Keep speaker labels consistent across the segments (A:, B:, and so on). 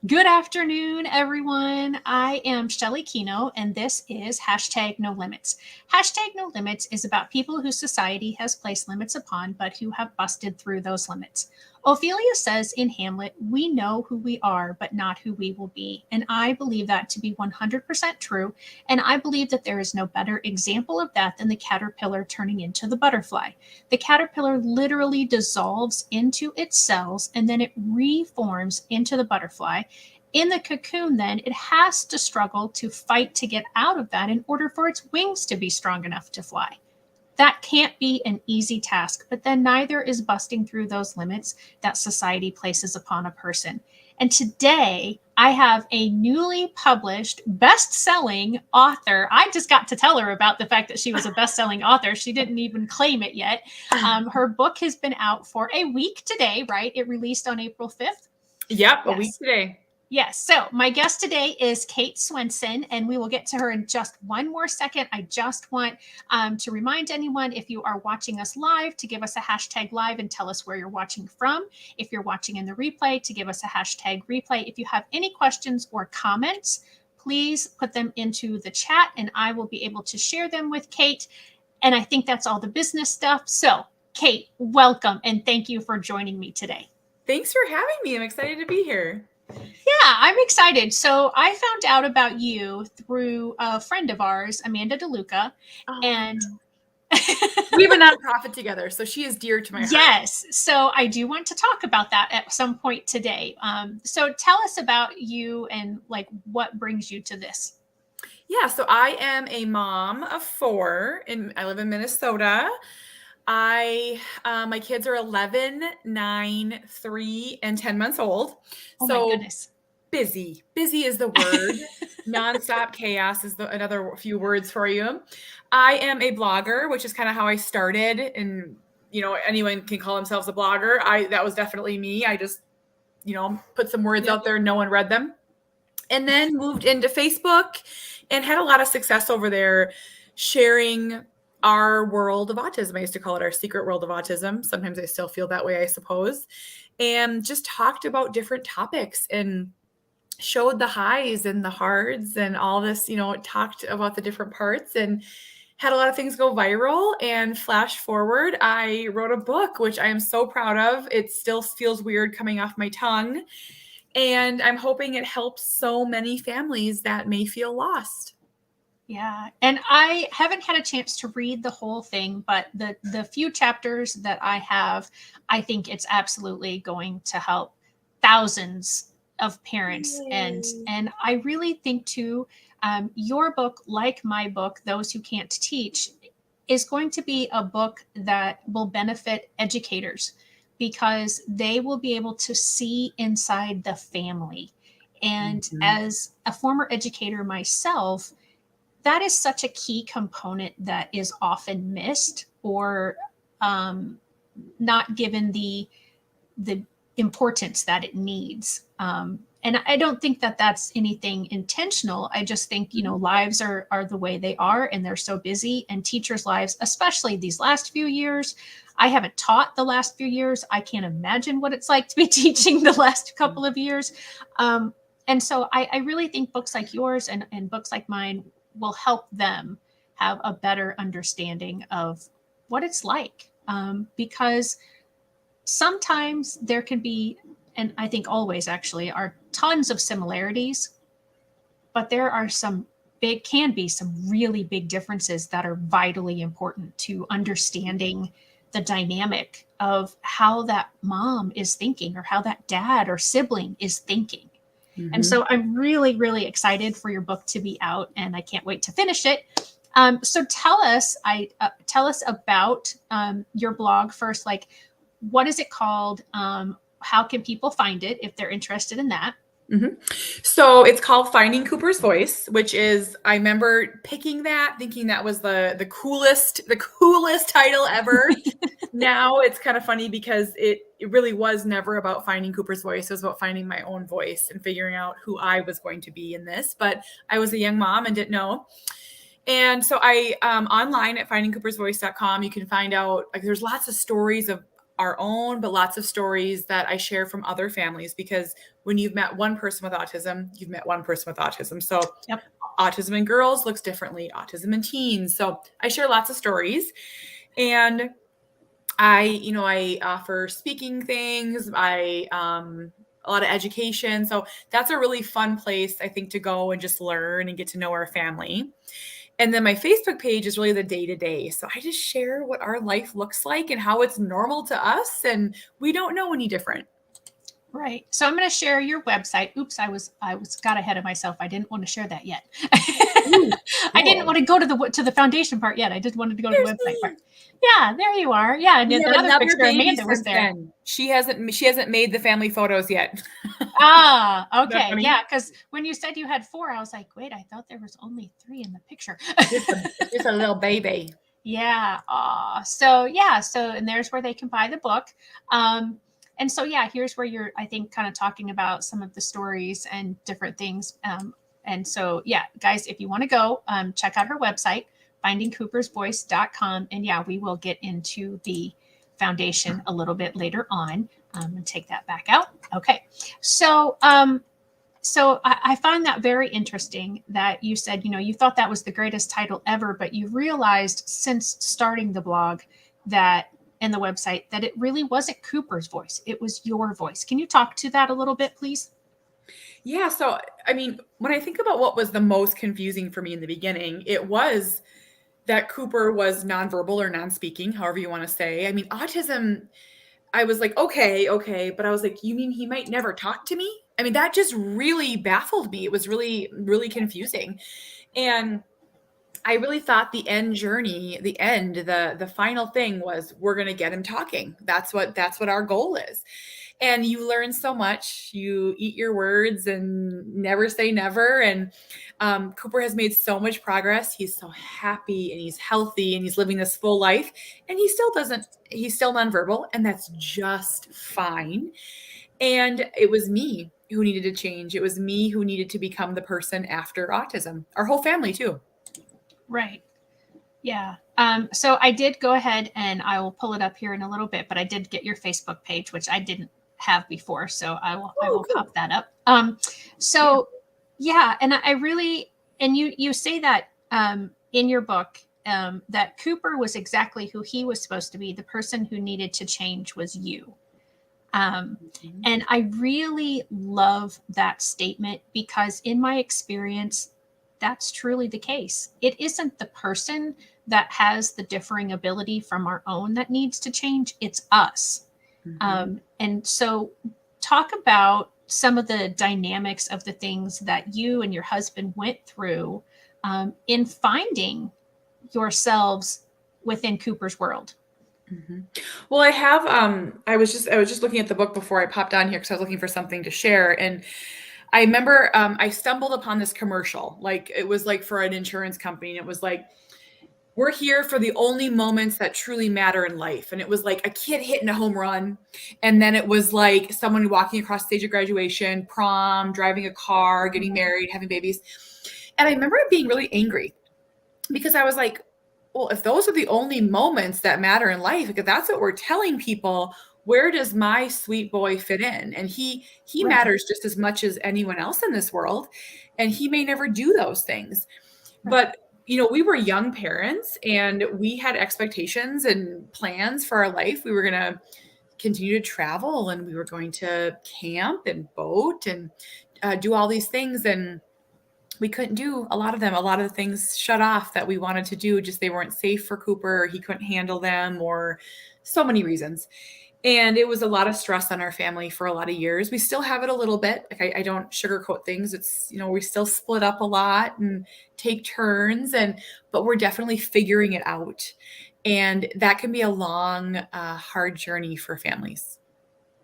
A: Good afternoon, everyone. I am Shelley Kino, and this is hashtag No Limits. Hashtag No Limits is about people who society has placed limits upon, but who have busted through those limits. Ophelia says in Hamlet, "We know who we are, but not who we will be." And I believe that to be 100% true. And I believe that there is no better example of that than the caterpillar turning into the butterfly. The caterpillar literally dissolves into its cells and then it reforms into the butterfly. In the cocoon, then, it has to struggle to fight to get out of that in order for its wings to be strong enough to fly. That can't be an easy task, but then neither is busting through those limits that society places upon a person. And today, I have a newly published best-selling author. I just got to tell her about the fact that she was a best-selling author. She didn't even claim it yet. Her book has been out for a week today, right? It released on April 5th.
B: Yep, a week today.
A: Yes. So my guest today is Kate Swenson, and we will get to her in just one more second. I just want to remind anyone, if you are watching us live, to give us a hashtag live and tell us where you're watching from. If you're watching in the replay, to give us a hashtag replay. If you have any questions or comments, please put them into the chat and I will be able to share them with Kate. And I think that's all the business stuff. So Kate, welcome and thank you for joining me today.
B: Thanks for having me. I'm excited to be here.
A: Yeah, I'm excited. So I found out about you through a friend of ours, Amanda DeLuca, and
B: we have a nonprofit together, so she is dear to my heart.
A: Yes, so I do want to talk about that at some point today. So tell us about you and like what brings you to this.
B: Yeah, so I am a mom of 4, and I live in Minnesota. My kids are 11, 9, 3, and 10 months old.
A: Oh
B: so
A: my goodness.
B: Busy is the word. Nonstop chaos is another few words for you. I am a blogger, which is kind of how I started. And, anyone can call themselves a blogger. That was definitely me. I just, put some words out there. No one read them. And then moved into Facebook and had a lot of success over there sharing our world of autism. I used to call it our secret world of autism. Sometimes I still feel that way, I suppose. And just talked about different topics and showed the highs and the hards and all this, talked about the different parts and had a lot of things go viral. And flash forward, I wrote a book, which I am so proud of. It still feels weird coming off my tongue. And I'm hoping it helps so many families that may feel lost.
A: Yeah. And I haven't had a chance to read the whole thing, but the few chapters that I have, I think it's absolutely going to help thousands of parents.
B: Yay.
A: And I really think too, your book, like my book, Those Who Can't Teach, is going to be a book that will benefit educators because they will be able to see inside the family. And as a former educator myself, that is such a key component that is often missed or not given the importance that it needs. And I don't think that that's anything intentional. I just think, lives are the way they are and they're so busy, and teachers' lives, especially these last few years. I haven't taught the last few years. I can't imagine what it's like to be teaching the last couple of years. And so I really think books like yours and books like mine will help them have a better understanding of what it's like. Because sometimes there can be, and I think always actually, are tons of similarities, but there are can be some really big differences that are vitally important to understanding the dynamic of how that mom is thinking or how that dad or sibling is thinking. Mm-hmm. And so I'm really, really excited for your book to be out, and I can't wait to finish it. So tell us about your blog first. Like, what is it called? How can people find it if they're interested in that?
B: Mm-hmm. So it's called Finding Cooper's Voice, which is, I remember picking that, thinking that was the coolest title ever. Now it's kind of funny because it really was never about finding Cooper's voice. It was about finding my own voice and figuring out who I was going to be in this. But I was a young mom and didn't know. And so I, online at findingcoopersvoice.com, you can find out, like, there's lots of stories of our own, but lots of stories that I share from other families, because when you've met one person with autism, you've met one person with autism. So
A: Yep.
B: autism in girls looks differently, autism in teens. So I share lots of stories, and I offer speaking things. A lot of education. So that's a really fun place, I think, to go and just learn and get to know our family. And then my Facebook page is really the day to day. So I just share what our life looks like and how it's normal to us. And we don't know any different.
A: Right. So I'm going to share your website. Oops, I was got ahead of myself. I didn't want to share that yet.
B: Ooh,
A: I didn't
B: cool.
A: want to go to the foundation part yet. I just wanted to go to the
B: There's
A: website
B: me.
A: part. Yeah, there you are. Yeah, and
B: We have
A: another
B: another
A: picture,
B: baby
A: Amanda was
B: since
A: there.
B: then. She hasn't made the family photos yet.
A: Ah,
B: Isn't that
A: okay.
B: funny?
A: Yeah, because when you said you had 4, I was like, wait, I thought there was only 3 in the picture.
B: Just a little baby.
A: Yeah. So yeah. So, and there's where they can buy the book. And so, yeah, here's where you're, I think, kind of talking about some of the stories and different things. And so, yeah, guys, if you want to go, check out her website, findingcoopersvoice.com. And yeah, we will get into the foundation a little bit later on, and take that back out. Okay. So, I find that very interesting that you said, you thought that was the greatest title ever, but you realized since starting the blog that and the website that it really wasn't Cooper's voice. It was your voice. Can you talk to that a little bit, please?
B: Yeah. So, I mean, when I think about what was the most confusing for me in the beginning, it was that Cooper was nonverbal or non-speaking, however you want to say. I mean, autism, I was like, okay. But I was like, you mean he might never talk to me? I mean, that just really baffled me. It was really, really confusing. And I really thought the end journey, the final thing was we're going to get him talking. That's what our goal is. And you learn so much. You eat your words and never say never. And Cooper has made so much progress. He's so happy and he's healthy and he's living this full life. And he's still nonverbal, and that's just fine. And it was me who needed to change. It was me who needed to become the person after autism. Our whole family too.
A: Right. Yeah. So I did go ahead and I will pull it up here in a little bit, but I did get your Facebook page, which I didn't have before. So I will
B: Cool.
A: pop that up. So yeah. And I really, and you say that, in your book, that Cooper was exactly who he was supposed to be. The person who needed to change was you. And I really love that statement because in my experience, that's truly the case. It isn't the person that has the differing ability from our own that needs to change, it's us. And so, talk about some of the dynamics of the things that you and your husband went through, in finding yourselves within Cooper's world.
B: Well, I was just looking at the book before I popped on here because I was looking for something to share. And I remember I stumbled upon this commercial. Like it was like for an insurance company. And it was like, we're here for the only moments that truly matter in life. And it was like a kid hitting a home run. And then it was like someone walking across the stage of graduation, prom, driving a car, getting married, having babies. And I remember being really angry because I was like, well, if those are the only moments that matter in life, if that's what we're telling people, where does my sweet boy fit in? And he
A: Right.
B: matters just as much as anyone else in this world. And he may never do those things.
A: Right.
B: But we were young parents and we had expectations and plans for our life. We were going to continue to travel and we were going to camp and boat and do all these things. And we couldn't do a lot of them. A lot of the things shut off that we wanted to do, just they weren't safe for Cooper, or he couldn't handle them, or so many reasons. And it was a lot of stress on our family for a lot of years. We still have it a little bit. Like I don't sugarcoat things. It's, we still split up a lot and take turns, but we're definitely figuring it out. And that can be a long, hard journey for families.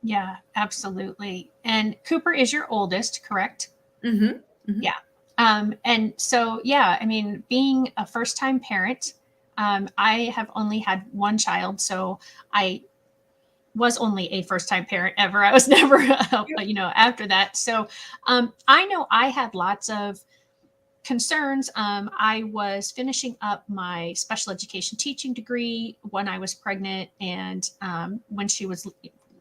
A: Yeah, absolutely. And Cooper is your oldest, correct?
B: Mm-hmm. Mm-hmm.
A: Yeah. And so, yeah, I mean, being a first time parent, I have only had one child. So I was only a first time parent ever. I was never, after that. So I know I had lots of concerns. I was finishing up my special education teaching degree when I was pregnant and when she was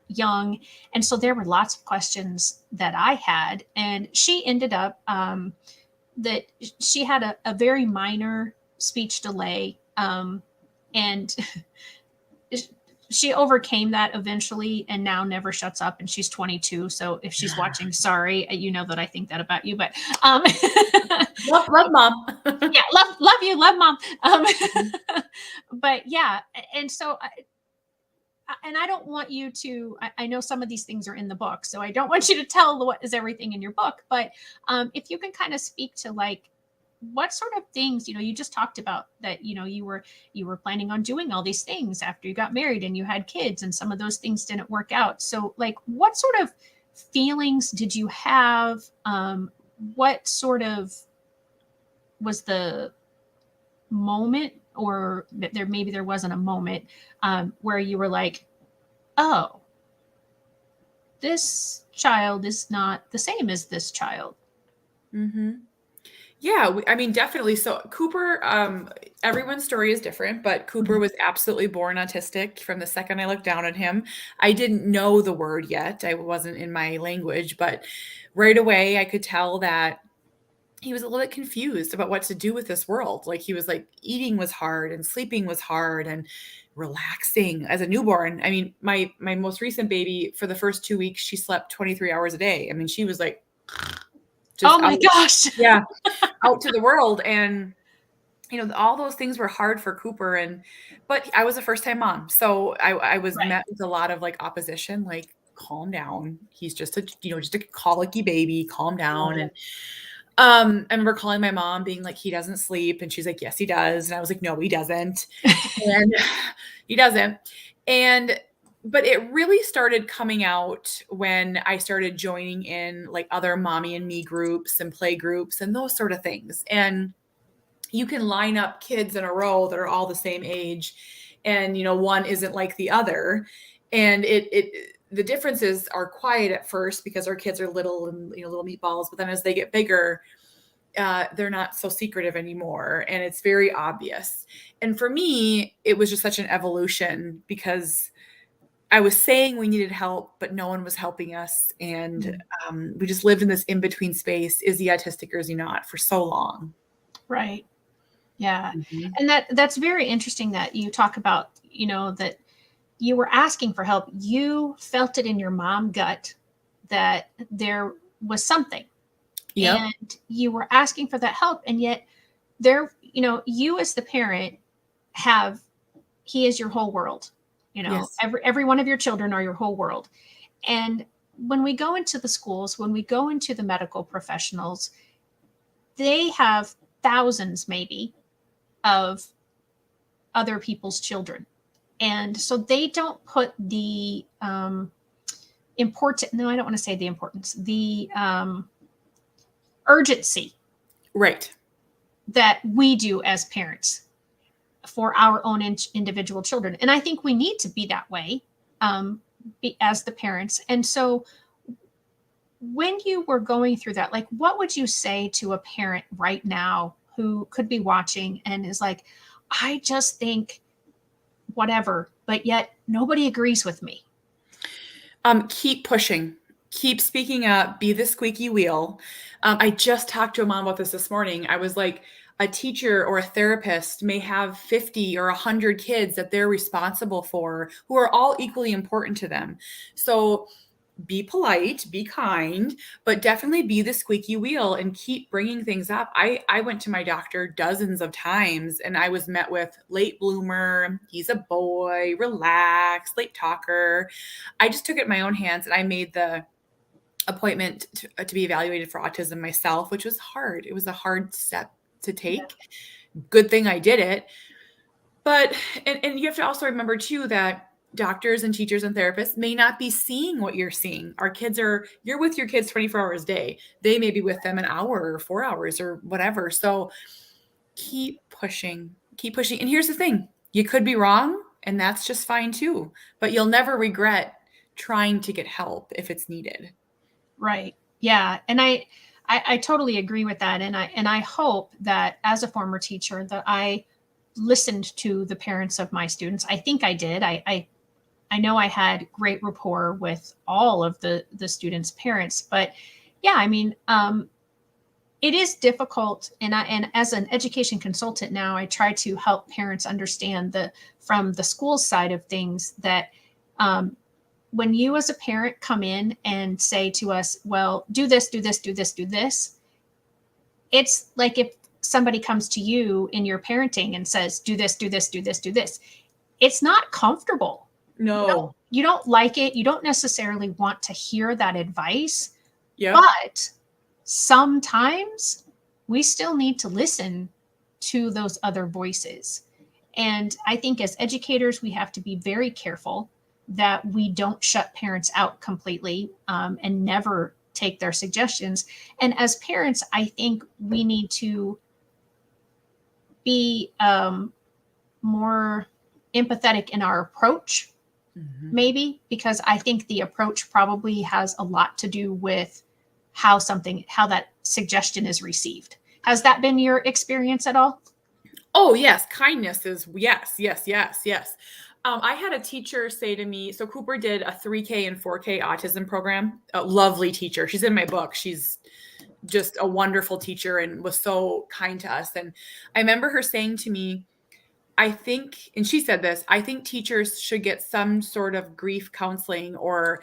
A: young. And so there were lots of questions that I had. And she ended up that she had a very minor speech delay. And she overcame that eventually and now never shuts up, and she's 22. So if she's watching, sorry, you know that I think that about you, but
B: love mom.
A: Yeah, love you, love mom. But yeah, and so and I don't want you to, I know some of these things are in the book, so I don't want you to tell what is everything in your book, but if you can kind of speak to like what sort of things, you just talked about that, you were planning on doing all these things after you got married and you had kids, and some of those things didn't work out. So like, what sort of feelings did you have? What sort of was the moment, or maybe there wasn't a moment where you were like, oh, this child is not the same as this child?
B: Mm-hmm. Yeah, I mean, definitely. So Cooper, everyone's story is different, but Cooper was absolutely born autistic from the second I looked down at him. I didn't know the word yet. I wasn't in my language, but right away I could tell that he was a little bit confused about what to do with this world. Like he was like, eating was hard and sleeping was hard and relaxing as a newborn. I mean, my most recent baby, for the first 2 weeks, she slept 23 hours a day. I mean, she was like, just
A: oh my gosh.
B: Yeah, out to the world. And all those things were hard for Cooper. But I was a first time mom, so I was
A: Right.
B: met with a lot of like opposition, like, calm down, he's just a colicky baby, calm down. And I remember calling my mom being like, he doesn't sleep, and she's like, yes he does. And I was like, no he doesn't. And he doesn't. But it really started coming out when I started joining in like other mommy and me groups and play groups and those sort of things. And you can line up kids in a row that are all the same age, and one isn't like the other. And the differences are quiet at first because our kids are little and little meatballs, but then as they get bigger, they're not so secretive anymore, and it's very obvious. And for me, it was just such an evolution because I was saying we needed help, but no one was helping us. And we just lived in this in-between space. Is he autistic or is he not, for so long?
A: Right. Yeah.
B: Mm-hmm.
A: And that's very interesting that you talk about, that you were asking for help. You felt it in your mom gut that there was something.
B: Yep.
A: And you were asking for that help. And yet there, you as the parent he is your whole world.
B: Yes.
A: Every one of your children are your whole world. And when we go into the schools, when we go into the medical professionals, they have thousands maybe of other people's children. And so they don't put the important, no, I don't want to say the importance, the urgency.
B: Right.
A: That we do as parents for our own individual children. And I think we need to be that way as the parents. And so when you were going through that, like, what would you say to a parent right now who could be watching and is like, I just think whatever, but yet nobody agrees with me?
B: Keep pushing, keep speaking up, be the squeaky wheel. I just talked to a mom about this morning. I was like, a teacher or a therapist may have 50 or 100 kids that they're responsible for who are all equally important to them. So be polite, be kind, but definitely be the squeaky wheel and keep bringing things up. I went to my doctor dozens of times and I was met with late bloomer, he's a boy, relax, late talker. I just took it in my own hands and I made the appointment to be evaluated for autism myself, which was hard. It was a hard step to take. Yeah. Good thing I did it. But, and you have to also remember too, that doctors and teachers and therapists may not be seeing what you're seeing. You're with your kids 24 hours a day. They may be with them an hour or 4 hours or whatever. So keep pushing. And here's the thing, you could be wrong and that's just fine too, but you'll never regret trying to get help if it's needed.
A: Right. Yeah. And I I totally agree with that. And I hope that as a former teacher that I listened to the parents of my students. I think I did. I know I had great rapport with all of the students' parents, but yeah, I mean, it is difficult. And as an education consultant now, I try to help parents understand from the school side of things that when you as a parent come in and say to us, well, do this, do this, do this, do this, it's like if somebody comes to you in your parenting and says, do this, do this, do this, do this. It's not comfortable.
B: No.
A: You don't like it. You don't necessarily want to hear that advice.
B: Yeah.
A: But sometimes we still need to listen to those other voices. And I think as educators, we have to be very careful that we don't shut parents out completely and never take their suggestions. And as parents, I think we need to be more empathetic in our approach, maybe, because I think the approach probably has a lot to do with how that suggestion is received. Has that been your experience at all?
B: Oh, yes. Kindness is yes, yes, yes, yes. I had a teacher say to me, so Cooper did a 3K and 4K autism program. A lovely teacher. She's in my book. She's just a wonderful teacher and was so kind to us. And I remember her saying to me, I think, and she said this, I think teachers should get some sort of grief counseling or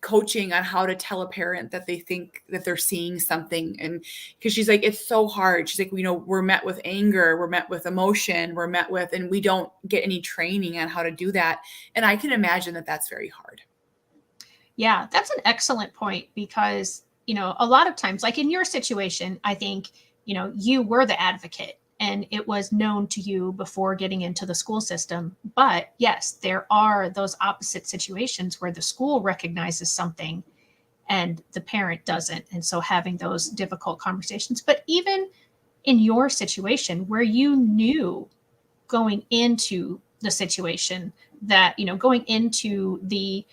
B: coaching on how to tell a parent that they think that they're seeing something. And because she's like, it's so hard. She's like, we're met with anger, we're met with emotion, and we don't get any training on how to do that. And I can imagine that that's very hard.
A: Yeah, that's an excellent point because, a lot of times, like in your situation, I think, you were the advocate and it was known to you before getting into the school system. But yes, there are those opposite situations where the school recognizes something and the parent doesn't. And so having those difficult conversations, but even in your situation where you knew going into the situation that, going into the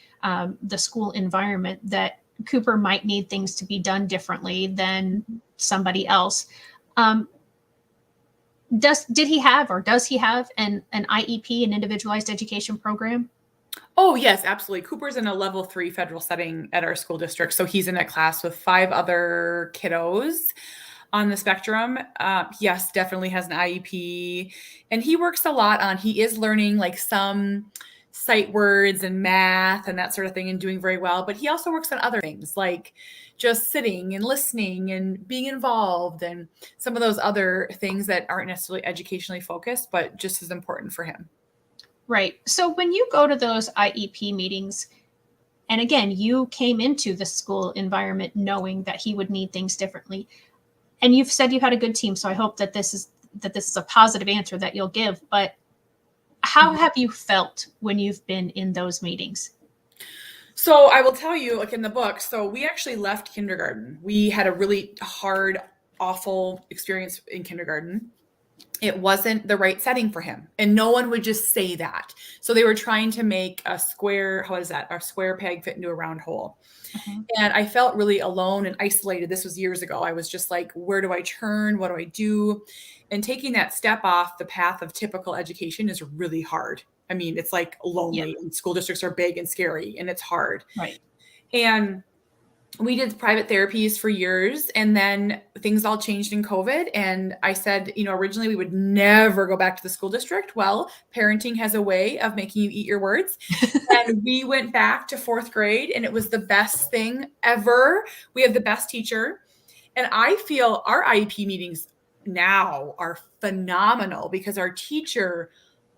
A: school environment that Cooper might need things to be done differently than somebody else. Does he have an IEP, an individualized education program?
B: Oh, yes, absolutely. Cooper's in a level 3 federal setting at our school district. So he's in a class with 5 other kiddos on the spectrum. Yes, definitely has an IEP. And he works a lot he is learning like some sight words and math and that sort of thing and doing very well. But he also works on other things like just sitting and listening and being involved and some of those other things that aren't necessarily educationally focused, but just as important for him.
A: Right. So when you go to those IEP meetings, and again, you came into the school environment knowing that he would need things differently. And you've said you had a good team. So I hope that this is a positive answer that you'll give. But how have you felt when you've been in those meetings?
B: So I will tell you, like in the book, so we actually left kindergarten. We had a really hard, awful experience in kindergarten. It wasn't the right setting for him. And no one would just say that. So they were trying to make a square peg fit into a round hole. And I felt really alone and isolated. This was years ago. I was just like, where do I turn? What do I do? And taking that step off the path of typical education is really hard. I mean, it's like lonely and school districts are big and scary and it's hard.
A: Right.
B: And we did private therapies for years and then things all changed in COVID. And I said, originally we would never go back to the school district. Well, parenting has a way of making you eat your words. And we went back to 4th grade and it was the best thing ever. We have the best teacher. And I feel our IEP meetings now are phenomenal because our teacher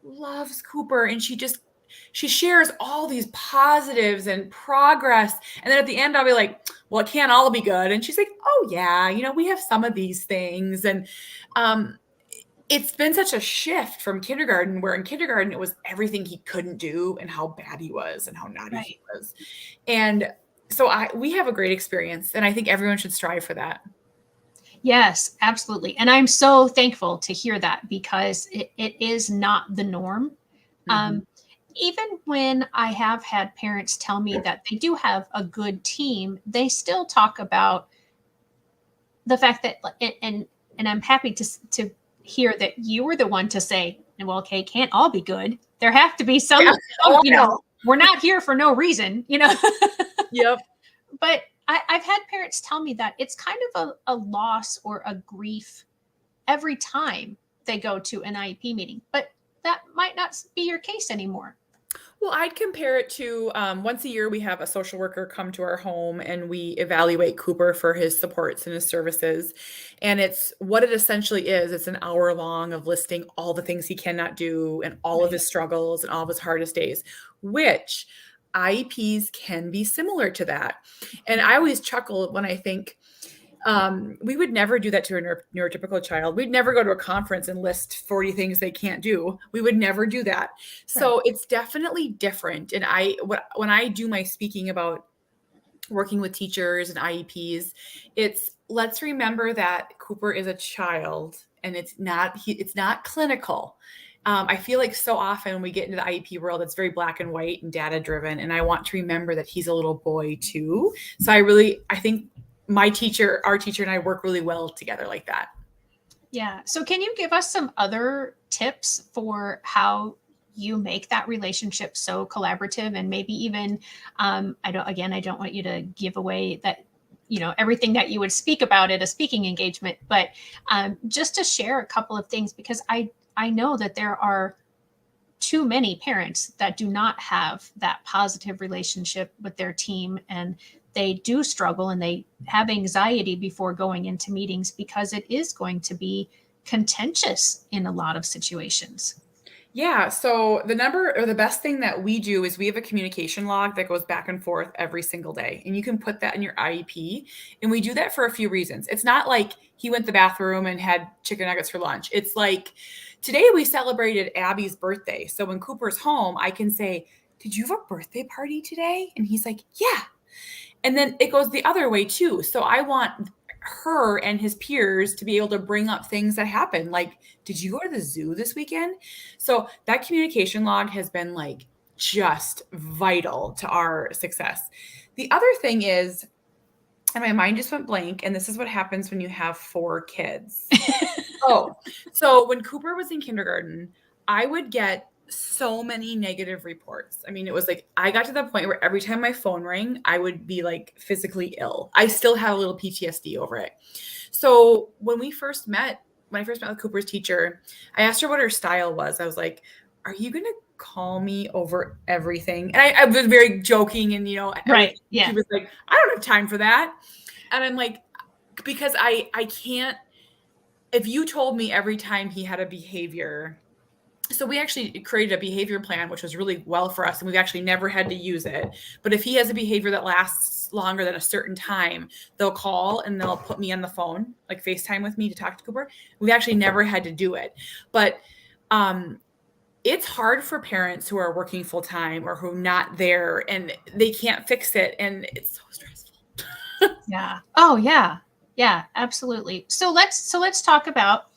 B: loves Cooper and she shares all these positives and progress. And then at the end, I'll be like, well, it can't all be good. And she's like, oh yeah, we have some of these things. And it's been such a shift from kindergarten, where in kindergarten, it was everything he couldn't do and how bad he was and how naughty he was. And so we have a great experience. And I think everyone should strive for that.
A: Yes, absolutely. And I'm so thankful to hear that because it is not the norm. Even when I have had parents tell me that they do have a good team, they still talk about the fact that, and I'm happy to hear that you were the one to say, well, okay, can't all be good. There have to be some,
B: Yeah. Oh,
A: you know, we're not here for no reason, you know.
B: Yep.
A: But I've had parents tell me that it's kind of a loss or a grief every time they go to an IEP meeting, but that might not be your case anymore.
B: Well, I'd compare it to once a year we have a social worker come to our home and we evaluate Cooper for his supports and his services. And it's what it essentially is. It's an hour long of listing all the things he cannot do and all of
A: Right.
B: his struggles and all of his hardest days, which IEPs can be similar to that. And I always chuckle when I think, we would never do that to a neurotypical child. We'd never go to a conference and list 40 things they can't do. We would never do that. So it's definitely different. And when I do my speaking about working with teachers and IEPs, it's let's remember that Cooper is a child and it's not clinical. I feel like so often when we get into the IEP world, it's very black and white and data driven. And I want to remember that he's a little boy too. So I think our teacher and I work really well together like that.
A: Yeah. So can you give us some other tips for how you make that relationship so collaborative, and maybe even, I don't want you to give away that, everything that you would speak about at a speaking engagement, but just to share a couple of things, because I know that there are too many parents that do not have that positive relationship with their team, and they do struggle and they have anxiety before going into meetings because it is going to be contentious in a lot of situations.
B: Yeah. So the best thing that we do is we have a communication log that goes back and forth every single day. And you can put that in your IEP. And we do that for a few reasons. It's not like he went to the bathroom and had chicken nuggets for lunch. It's like today we celebrated Abby's birthday. So when Cooper's home, I can say, did you have a birthday party today? And he's like, yeah. And then it goes the other way too. So I want her and his peers to be able to bring up things that happen. Like, did you go to the zoo this weekend? So that communication log has been like just vital to our success. The other thing is, and my mind just went blank, and this is what happens when you have 4 kids. So when Cooper was in kindergarten, I would get so many negative reports. I mean, it was like I got to the point where every time my phone rang, I would be like physically ill. I still have a little PTSD over it. So when I first met with Cooper's teacher, I asked her what her style was. I was like, are you going to call me over everything? And I was very joking and,
A: Right. Yeah.
B: She was like, I don't have time for that. And I'm like, because I can't, if you told me every time he had a behavior. So we actually created a behavior plan, which was really well for us, and we've actually never had to use it. But if he has a behavior that lasts longer than a certain time, they'll call and they'll put me on the phone, like FaceTime with me to talk to Cooper. We've actually never had to do it. But it's hard for parents who are working full time or who are not there and they can't fix it. And it's so stressful.
A: Yeah. Oh yeah. Yeah, absolutely. So let's talk about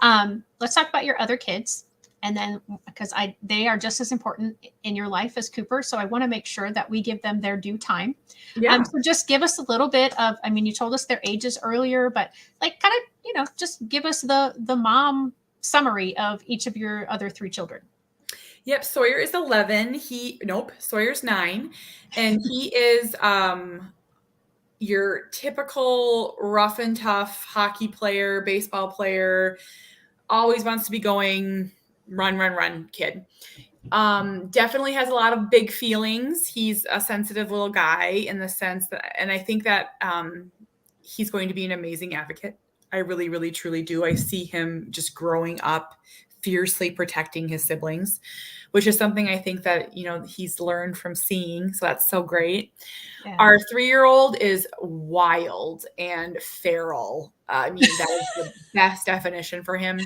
A: your other kids. And then because they are just as important in your life as Cooper. So I want to make sure that we give them their due time.
B: Yeah.
A: So just give us a little bit of, you told us their ages earlier, but like kind of, just give us the mom summary of each of your other 3 children.
B: Yep. Sawyer is 11. Sawyer's 9. And he is your typical rough and tough hockey player, baseball player, always wants to be going run kid. Definitely has a lot of big feelings. He's a sensitive little guy in the sense that, and I think that he's going to be an amazing advocate. I really, really, truly do. I see him just growing up fiercely protecting his siblings, which is something I think that, he's learned from seeing. So that's so great. Yeah. Our 3-year-old is wild and feral. I mean, that is the best definition for him.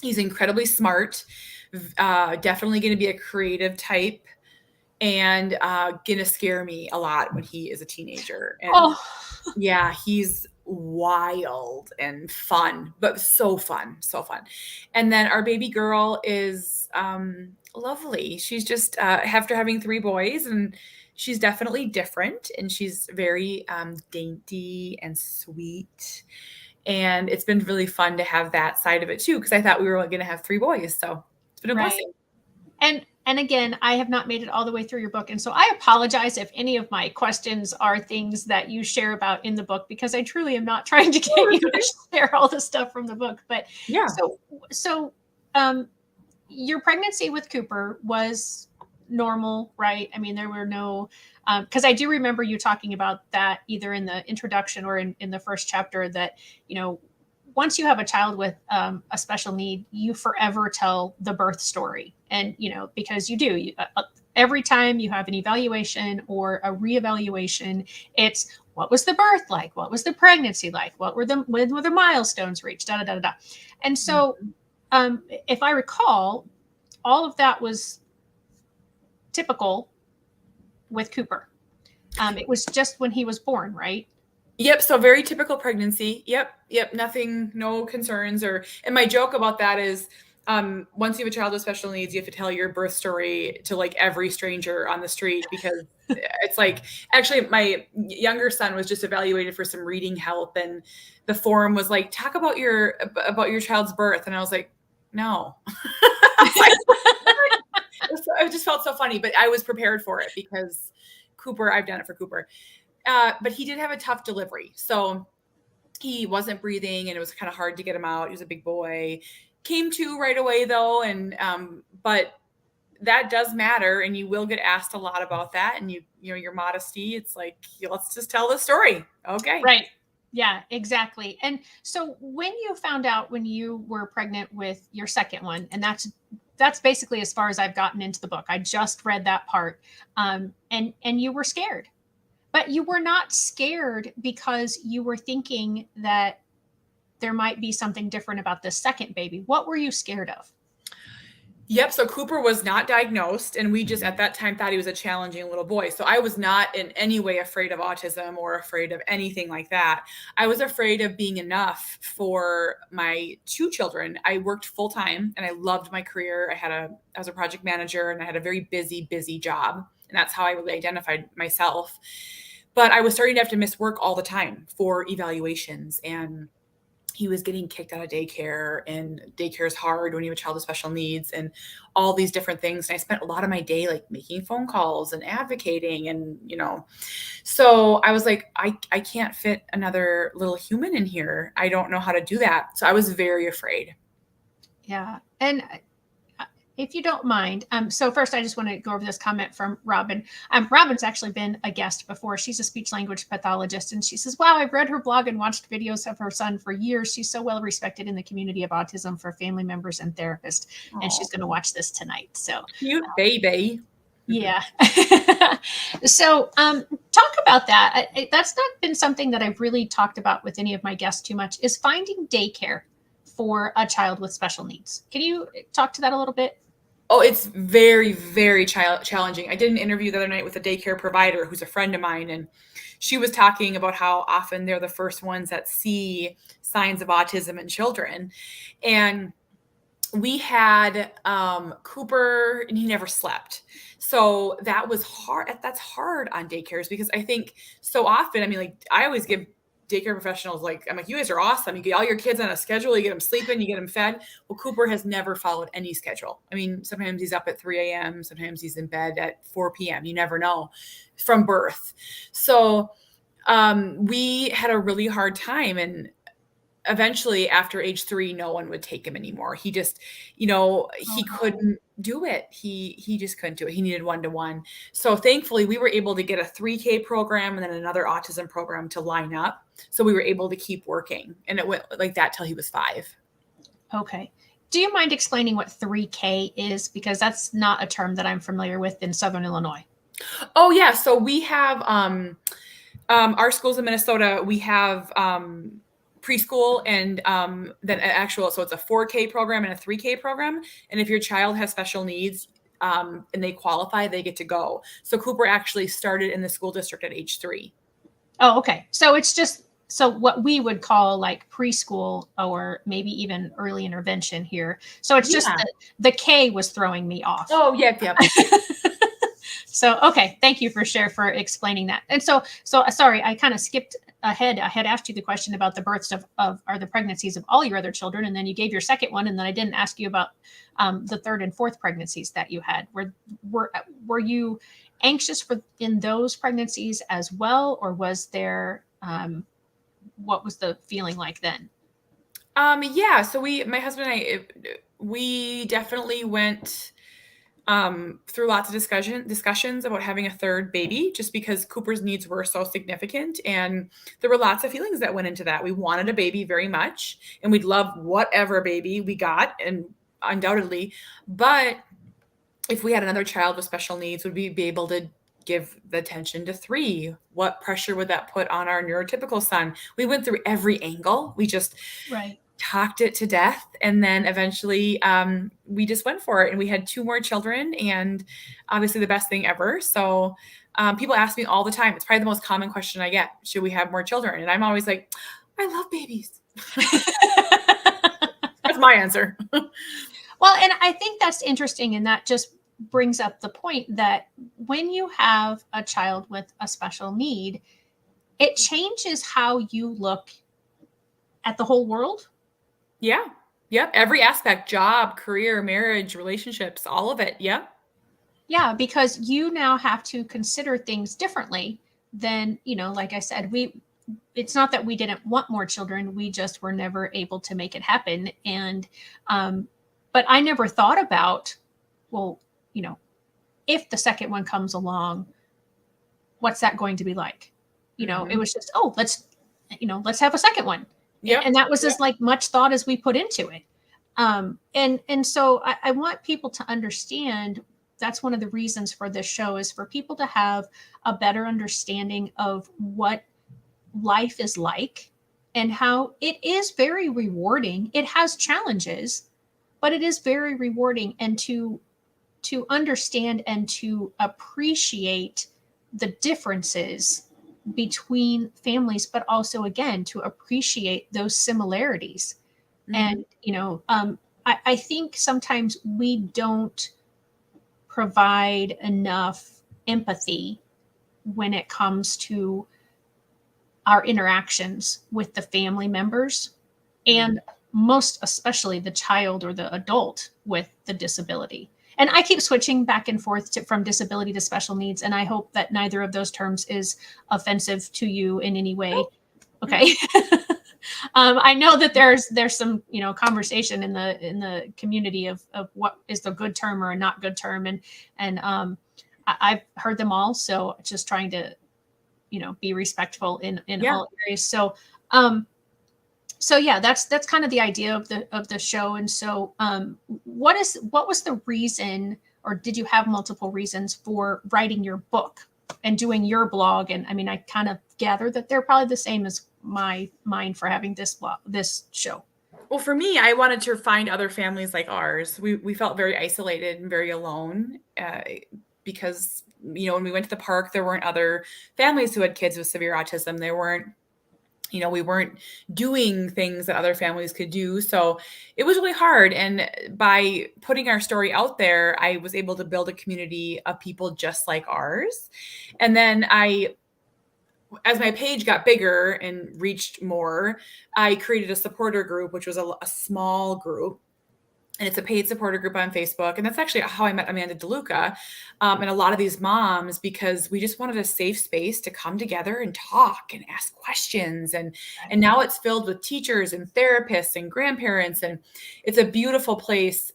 B: He's incredibly smart, definitely going to be a creative type, and going to scare me a lot when he is a teenager. And yeah, he's wild and fun, but so fun. And then our baby girl is lovely. She's just after having 3 boys, and she's definitely different, and she's very dainty and sweet. And it's been really fun to have that side of it too, because I thought we were going to have 3 boys. So it's been a
A: Right.
B: blessing.
A: And again, I have not made it all the way through your book. And so I apologize if any of my questions are things that you share about in the book, because I truly am not trying to get you to share all the stuff from the book. But
B: Yeah.
A: So your pregnancy with Cooper was normal, right? I mean, there were no, because I do remember you talking about that either in the introduction or in the first chapter, that, once you have a child with a special need, you forever tell the birth story. And, because you do, every time you have an evaluation or a reevaluation, it's what was the birth like? What was the pregnancy like? When were the milestones reached? Da, da, da, da. And so, if I recall, all of that was typical with Cooper. It was just when he was born, right?
B: Yep. So very typical pregnancy. Yep. Nothing, no concerns. And my joke about that is, once you have a child with special needs, you have to tell your birth story to like every stranger on the street, because it's like, actually my younger son was just evaluated for some reading help, and the forum was like, talk about your child's birth. And I was like, no. It just felt so funny, but I was prepared for it because Cooper, I've done it for Cooper. But he did have a tough delivery. So he wasn't breathing, and it was kind of hard to get him out. He was a big boy. Came to right away though. And, but that does matter. And you will get asked a lot about that. And your modesty, it's like, let's just tell the story. Okay.
A: Right. Yeah, exactly. And so when you found out when you were pregnant with your second one, and that's basically as far as I've gotten into the book. I just read that part. And you were scared. But you were not scared because you were thinking that there might be something different about this second baby. What were you scared of?
B: Yep. So Cooper was not diagnosed, and we just at that time thought he was a challenging little boy. So I was not in any way afraid of autism or afraid of anything like that. I was afraid of being enough for my 2 children. I worked full time and I loved my career. I was a project manager, and I had a very busy job. And that's how I really identified myself. But I was starting to have to miss work all the time for evaluations, and he was getting kicked out of daycare, and daycare is hard when you have a child with special needs, and all these different things. And I spent a lot of my day like making phone calls and advocating, and, so I was like, I can't fit another little human in here. I don't know how to do that. So I was very afraid.
A: Yeah. And if you don't mind, so first I just want to go over this comment from Robin. Robin's actually been a guest before. She's a speech language pathologist, and she says, wow, I've read her blog and watched videos of her son for years. She's so well respected in the community of autism for family members and therapists. Aww. And she's going to watch this tonight. So
B: cute baby.
A: Yeah. So talk about that. That's not been something that I've really talked about with any of my guests too much, is finding daycare for a child with special needs. Can you talk to that a little bit?
B: Oh, it's very, very challenging. I did an interview the other night with a daycare provider who's a friend of mine, and she was talking about how often they're the first ones that see signs of autism in children. And we had Cooper, and he never slept. So that was hard. That's hard on daycares, because I think so often, I mean, like, I always give daycare professionals, I'm like, you guys are awesome. You get all your kids on a schedule, you get them sleeping, you get them fed. Well, Cooper has never followed any schedule. I mean, sometimes he's up at 3 a.m. Sometimes he's in bed at 4 p.m. You never know, from birth. So we had a really hard time. And eventually after age 3, no one would take him anymore. He just, he couldn't do it. He just couldn't do it. He needed 1-to-1. So thankfully we were able to get a 3K program and then another autism program to line up. So we were able to keep working, and it went like that till he was 5. Okay.
A: Do you mind explaining what 3K is? Because that's not a term that I'm familiar with in Southern Illinois.
B: Oh yeah. So we have, our schools in Minnesota, we have, preschool and then so it's a 4K program and a 3K program. And if your child has special needs and they qualify, they get to go. So Cooper actually started in the school district at age 3.
A: Oh, okay. So it's just what we would call like preschool, or maybe even early intervention here. So it's just the K was throwing me off.
B: Oh, yeah.
A: So, okay. Thank you for explaining that. And so sorry, I kind of skipped ahead. I had asked you the question about the births of are the pregnancies of all your other children. And then you gave your second one. And then I didn't ask you about the third and fourth pregnancies that you had. Were you anxious in those pregnancies as well? Or was there, what was the feeling like then?
B: Yeah, so my husband and I, we definitely went through lots of discussions about having a third baby, just because Cooper's needs were so significant, and there were lots of feelings that went into that. We wanted a baby very much, and we'd love whatever baby we got, and undoubtedly, but if we had another child with special needs, would we be able to give the attention to three? What pressure would that put on our neurotypical son? We went through every angle. We just
A: Right.
B: talked it to death, and then eventually we just went for it, and we had two more children, and obviously the best thing ever. So people ask me all the time, it's probably the most common question I get, should we have more children? And I'm always like, I love babies. That's my answer.
A: Well, and I think that's interesting. And that just brings up the point that when you have a child with a special need, it changes how you look at the whole world.
B: Yeah. Yep. Every aspect, job, career, marriage, relationships, all of it. Yep.
A: Yeah, because you now have to consider things differently than, like I said, it's not that we didn't want more children, we just were never able to make it happen. And but I never thought about, well, if the second one comes along, what's that going to be like? It was just, oh, let's have a second one.
B: Yep.
A: And that was as like much thought as we put into it. And so I want people to understand, that's one of the reasons for this show, is for people to have a better understanding of what life is like and how it is very rewarding. It has challenges, but it is very rewarding. And to understand and to appreciate the differences between families, but also, again, to appreciate those similarities. And I think sometimes we don't provide enough empathy when it comes to our interactions with the family members, and most especially the child or the adult with the disability. And I keep switching back and forth from disability to special needs, and I hope that neither of those terms is offensive to you in any way. Okay. I know that there's some conversation in the community of what is the good term or a not good term, and I've heard them all, so just trying to be respectful in all areas. So yeah, that's kind of the idea of the show. And so what was the reason, or did you have multiple reasons for writing your book and doing your blog? And I mean, I kind of gather that they're probably the same as mine for having this show.
B: Well, for me, I wanted to find other families like ours. We felt very isolated and very alone because, when we went to the park, there weren't other families who had kids with severe autism. There weren't, we weren't doing things that other families could do. So it was really hard. And by putting our story out there, I was able to build a community of people just like ours. And then as my page got bigger and reached more, I created a supporter group, which was a small group. And it's a paid supporter group on Facebook. And that's actually how I met Amanda DeLuca and a lot of these moms, because we just wanted a safe space to come together and talk and ask questions. And now it's filled with teachers and therapists and grandparents. And it's a beautiful place,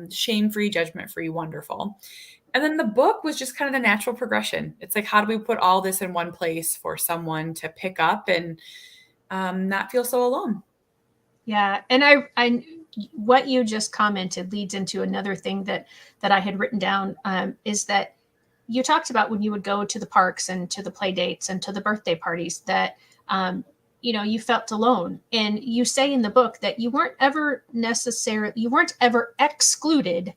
B: shame-free, judgment-free, wonderful. And then the book was just kind of the natural progression. It's like, how do we put all this in one place for someone to pick up and not feel so alone?
A: Yeah. And I what you just commented leads into another thing that I had written down, is that you talked about when you would go to the parks and to the play dates and to the birthday parties that, you felt alone. And you say in the book that you weren't ever excluded,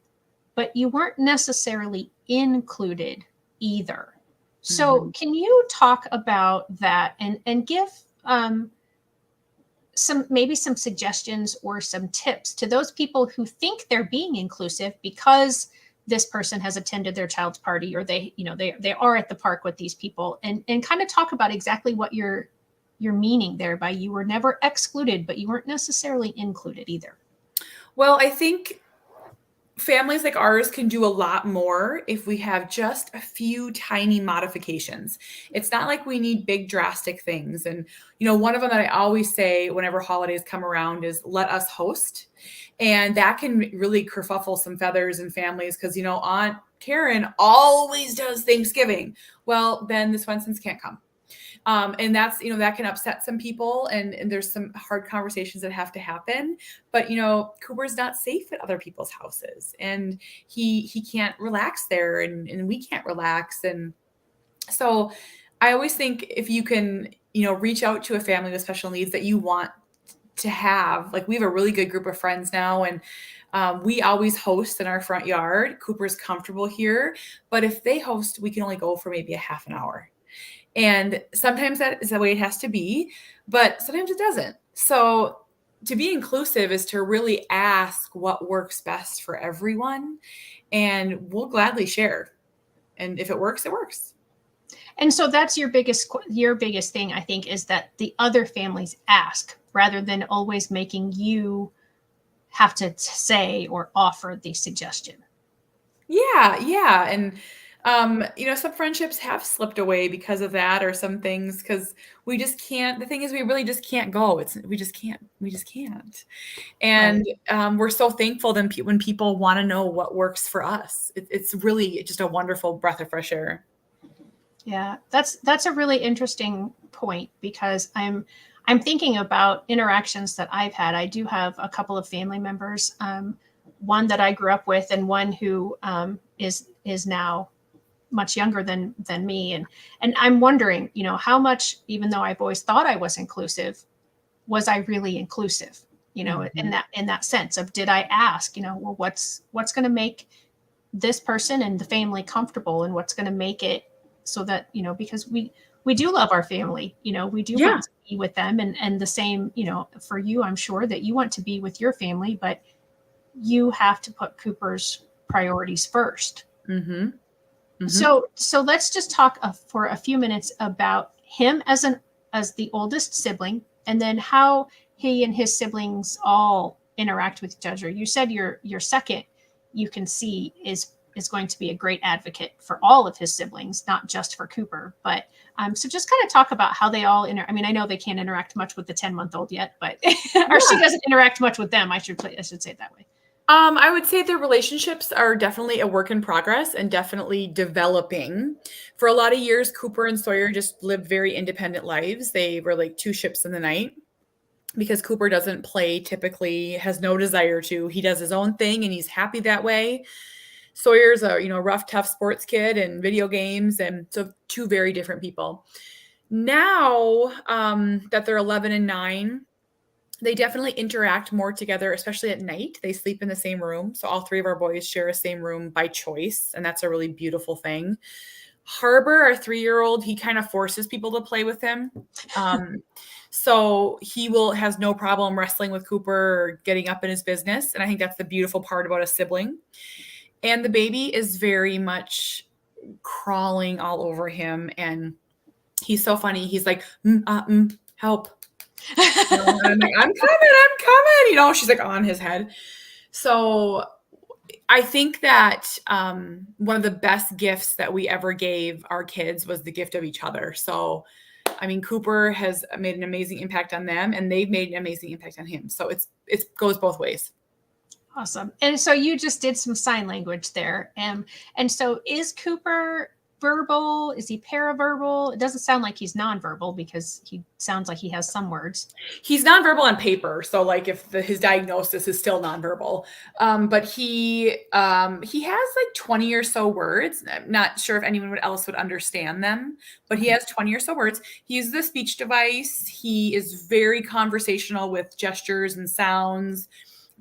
A: but you weren't necessarily included either. So can you talk about that and give some suggestions or some tips to those people who think they're being inclusive because this person has attended their child's party, or they, they are at the park with these people, and kind of talk about exactly what you're meaning there by you were never excluded, but you weren't necessarily included either.
B: Well, I think families like ours can do a lot more if we have just a few tiny modifications. It's not like we need big drastic things. And, one of them that I always say whenever holidays come around is let us host. And that can really kerfuffle some feathers in families because, Aunt Karen always does Thanksgiving. Well, then the Swensons can't come. And that's, that can upset some people, and there's some hard conversations that have to happen. But, Cooper's not safe at other people's houses, and he can't relax there, and we can't relax. And so I always think if you can, reach out to a family with special needs that you want to have, like we have a really good group of friends now, and we always host in our front yard. Cooper's comfortable here, but if they host, we can only go for maybe a half an hour. And sometimes that is the way it has to be, but sometimes it doesn't. So to be inclusive is to really ask what works best for everyone, and we'll gladly share. And if it works, it works.
A: And so that's your biggest thing, I think, is that the other families ask rather than always making you have to say or offer the suggestion.
B: Yeah. And some friendships have slipped away because of that, or some things, because we just can't. The thing is, we really just can't go. We just can't. And right. We're so thankful when people want to know what works for us. It's really just a wonderful breath of fresh air.
A: Yeah, that's a really interesting point, because I'm thinking about interactions that I've had. I do have a couple of family members, one that I grew up with, and one who is now much younger than me. And I'm wondering, how much, even though I've always thought I was inclusive, was I really inclusive, mm-hmm. in that sense of, did I ask, well, what's going to make this person and the family comfortable, and what's going to make it so that, because we do love our family, we do want to be with them, and the same, for you, I'm sure that you want to be with your family, but you have to put Cooper's priorities first.
B: Mm-hmm.
A: Mm-hmm. So let's just talk for a few minutes about him as the oldest sibling, and then how he and his siblings all interact with each other. You said your second, you can see, is going to be a great advocate for all of his siblings, not just for Cooper. But so just kind of talk about how they all I know they can't interact much with the 10-month-old yet, but or she doesn't interact much with them. I should say it that way.
B: I would say their relationships are definitely a work in progress and definitely developing. For a lot of years, Cooper and Sawyer just lived very independent lives. They were like two ships in the night, because Cooper doesn't play typically, has no desire to. He does his own thing and he's happy that way. Sawyer's a rough, tough sports kid and video games, and so two very different people. Now that they're 11 and 9, they definitely interact more together, especially at night. They sleep in the same room. So all three of our boys share a same room by choice, and that's a really beautiful thing. Harbor, our 3-year-old, he kind of forces people to play with him. So he has no problem wrestling with Cooper or getting up in his business. And I think that's the beautiful part about a sibling. And the baby is very much crawling all over him. And he's so funny. He's like, help. And I'm like, I'm coming. She's like on his head. So I think that one of the best gifts that we ever gave our kids was the gift of each other. So, Cooper has made an amazing impact on them, and they've made an amazing impact on him. So it goes both ways.
A: Awesome. And so you just did some sign language there. And so is Cooper verbal? Is he paraverbal? It doesn't sound like he's nonverbal, because he sounds like he has some words.
B: He's nonverbal on paper. So like if his diagnosis is still nonverbal, but he has like 20 or so words. I'm not sure if anyone else would understand them, but he has 20 or so words. He uses a speech device. He is very conversational with gestures and sounds,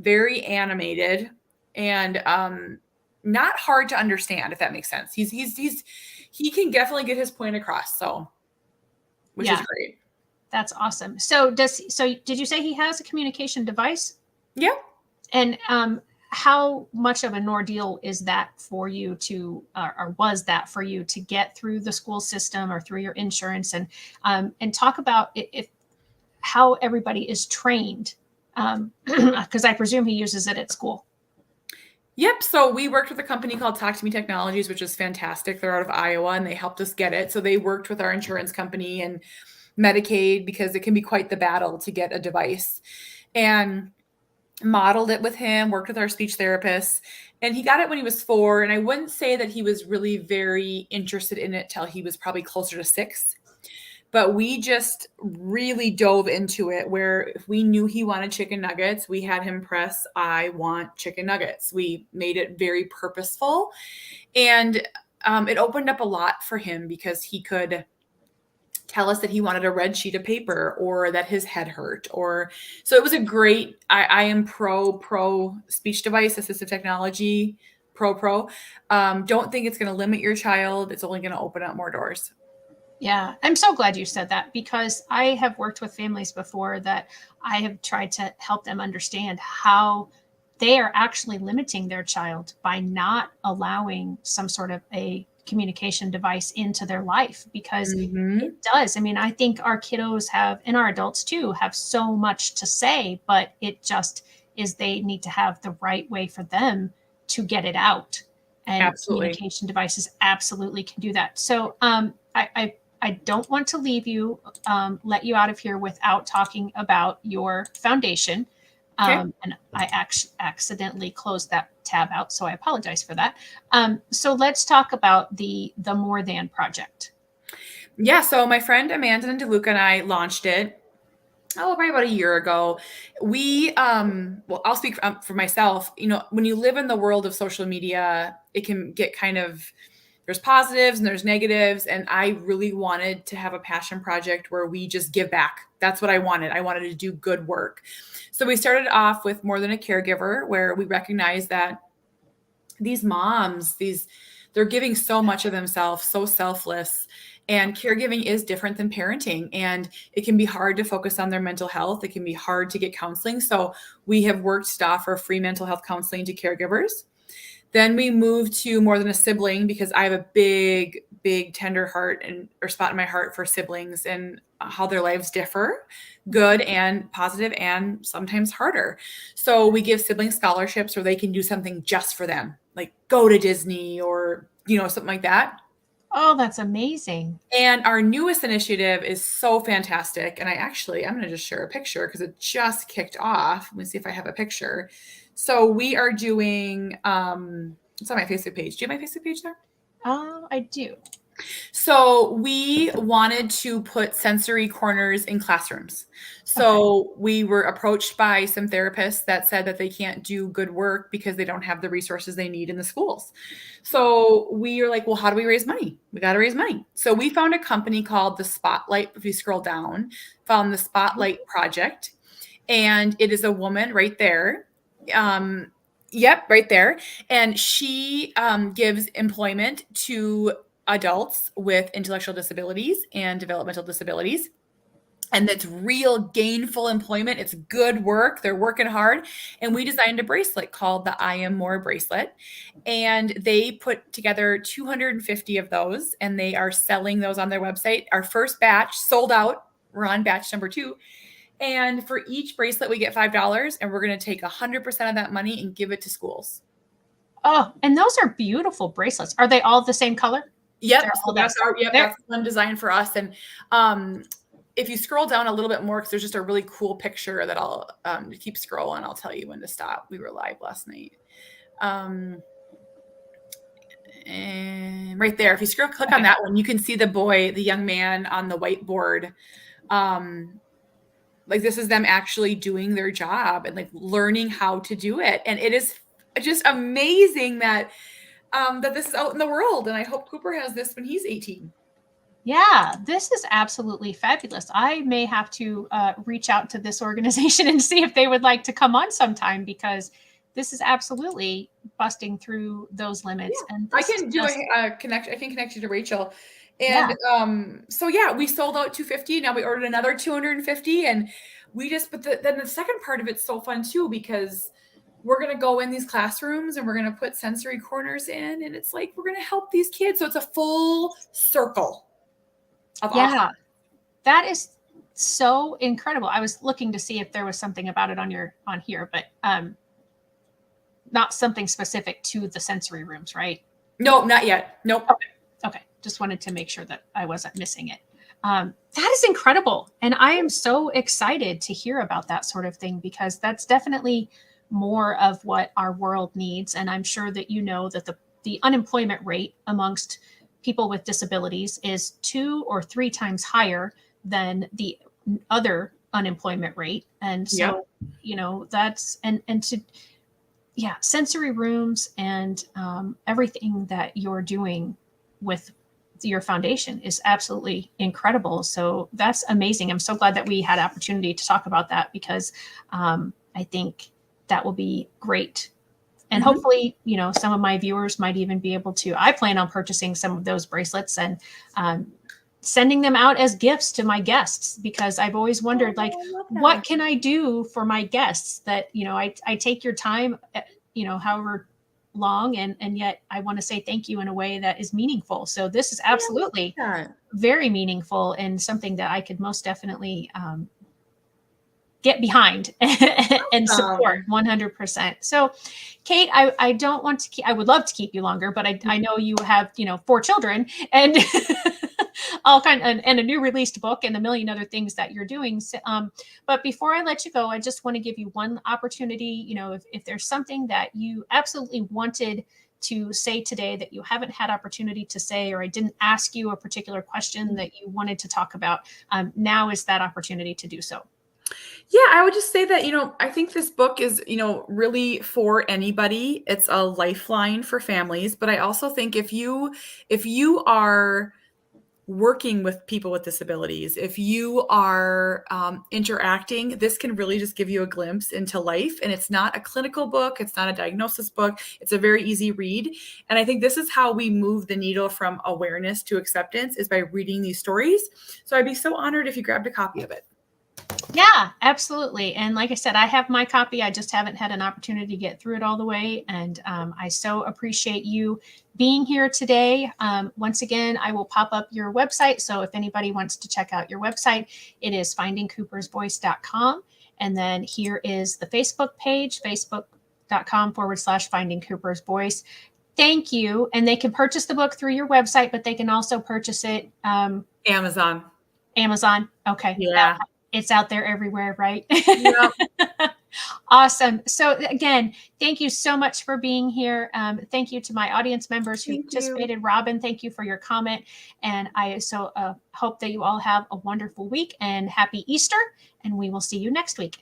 B: very animated, and not hard to understand, if that makes sense. He can definitely get his point across. So, which is great.
A: That's awesome. So did you say he has a communication device?
B: Yeah.
A: And how much of an ordeal is that for you to, or was that for you to get through the school system or through your insurance, and talk about if how everybody is trained, because I presume he uses it at school.
B: Yep. So we worked with a company called Talk to Me Technologies, which is fantastic. They're out of Iowa and they helped us get it. So they worked with our insurance company and Medicaid because it can be quite the battle to get a device, and modeled it with him, worked with our speech therapist, and he got it when he was 4. And I wouldn't say that he was really very interested in it till he was probably closer to 6. But we just really dove into it, where if we knew he wanted chicken nuggets, we had him press, I want chicken nuggets. We made it very purposeful. And it opened up a lot for him because he could tell us that he wanted a red sheet of paper or that his head hurt. Or so it was a great, I am pro speech device assistive technology, pro. Don't think it's going to limit your child. It's only going to open up more doors.
A: Yeah, I'm so glad you said that, because I have worked with families before that I have tried to help them understand how they are actually limiting their child by not allowing some sort of a communication device into their life, because it does. I mean, I think our kiddos have, and our adults too, have so much to say, but it just is, they need to have the right way for them to get it out. And
B: Absolutely.
A: communication devices absolutely can do that. So I don't want to leave you, let you out of here without talking about your foundation.
B: Okay.
A: And I accidentally closed that tab out, so I apologize for that. So let's talk about the More Than project.
B: Yeah. So my friend Amanda and DeLuca and I launched it, probably about a year ago. We, well, I'll speak for myself. You know, when you live in the world of social media, it can get kind of, there's positives and there's negatives. And I really wanted to have a passion project where we just give back. That's what I wanted. I wanted to do good work. So we started off with More Than a Caregiver, where we recognize that these moms, they're giving so much of themselves, so selfless. And caregiving is different than parenting. And it can be hard to focus on their mental health. It can be hard to get counseling. So we have worked to offer free mental health counseling to caregivers. Then we moved to More Than a Sibling, because I have a big, big tender heart or spot in my heart for siblings and how their lives differ, good and positive, and sometimes harder. So we give sibling scholarships where they can do something just for them, like go to Disney or, something like that.
A: Oh, that's amazing.
B: And our newest initiative is so fantastic. And I'm going to just share a picture because it just kicked off. Let me see if I have a picture. So we are doing, it's on my Facebook page. Do you have my Facebook page there?
A: I do.
B: So we wanted to put sensory corners in classrooms. So we were approached by some therapists that said that they can't do good work because they don't have the resources they need in the schools. So we are like, well, how do we raise money? We got to raise money. So we found a company called The Spotlight. If you scroll down, found the Spotlight Project. And it is a woman right there. Yep, right there. And she gives employment to adults with intellectual disabilities and developmental disabilities. And that's real gainful employment. It's good work. They're working hard. And we designed a bracelet called the I Am More bracelet. And they put together 250 of those, and they are selling those on their website. Our first batch sold out. We're on batch number 2. And for each bracelet, we get $5, and we're going to take 100% of that money and give it to schools.
A: Oh, and those are beautiful bracelets. Are they all the same color?
B: Yep. So that's one design for us. And if you scroll down a little bit more, because there's just a really cool picture that I'll keep scrolling. I'll tell you when to stop. We were live last night. And right there, if you click on that one, you can see the young man on the whiteboard. Like, this is them actually doing their job and like learning how to do it. And it is just amazing that that this is out in the world. And I hope Cooper has this when he's 18.
A: Yeah, this is absolutely fabulous. I may have to reach out to this organization and see if they would like to come on sometime, because this is absolutely busting through those limits.
B: Yeah.
A: And
B: I can do a connect. I can connect you to Rachel. And so we sold out 250. Now we ordered another 250, and we just. But then the second part of it's so fun too, because we're going to go in these classrooms and we're going to put sensory corners in. And it's like, we're going to help these kids. So it's a full circle of
A: Yeah, that is so incredible. I was looking to see if there was something about it on here, but not something specific to the sensory rooms, right?
B: No, not yet. Nope.
A: Okay. Just wanted to make sure that I wasn't missing it. That is incredible. And I am so excited to hear about that sort of thing, because that's definitely more of what our world needs. And I'm sure that you know that the unemployment rate amongst people with disabilities is 2 or 3 times higher than the other unemployment rate. And so, that's, and to, sensory rooms and everything that you're doing with your foundation is absolutely incredible. So that's amazing. I'm so glad that we had opportunity to talk about that, because I think that will be great. And hopefully, some of my viewers might even be able to, I plan on purchasing some of those bracelets and sending them out as gifts to my guests, because I've always wondered, what can I do for my guests that, I take your time, however long, and yet I want to say thank you in a way that is meaningful. So this is absolutely very meaningful and something that I could most definitely get behind and support 100%. So Kate, I don't want to I would love to keep you longer, but I know you have, 4 children and all and a new released book and a million other things that you're doing. So, but before I let you go, I just want to give you one opportunity. If there's something that you absolutely wanted to say today that you haven't had opportunity to say, or I didn't ask you a particular question that you wanted to talk about, now is that opportunity to do so.
B: Yeah, I would just say that, I think this book is, really for anybody. It's a lifeline for families. But I also think if you are working with people with disabilities, if you are interacting, this can really just give you a glimpse into life. And it's not a clinical book. It's not a diagnosis book. It's a very easy read. And I think this is how we move the needle from awareness to acceptance, is by reading these stories. So I'd be so honored if you grabbed a copy of it.
A: Yeah, absolutely. And like I said, I have my copy. I just haven't had an opportunity to get through it all the way. And I so appreciate you being here today. Once again, I will pop up your website. So if anybody wants to check out your website, it is findingcoopersvoice.com. And then here is the Facebook page, facebook.com/Finding Cooper's Voice. Thank you. And they can purchase the book through your website, but they can also purchase it.
B: Amazon.
A: Okay.
B: Yeah.
A: It's out there everywhere, right?
B: Yep.
A: Awesome. So again, thank you so much for being here. Thank you to my audience members who participated. Robin, thank you for your comment. And I so hope that you all have a wonderful week and happy Easter. And we will see you next week.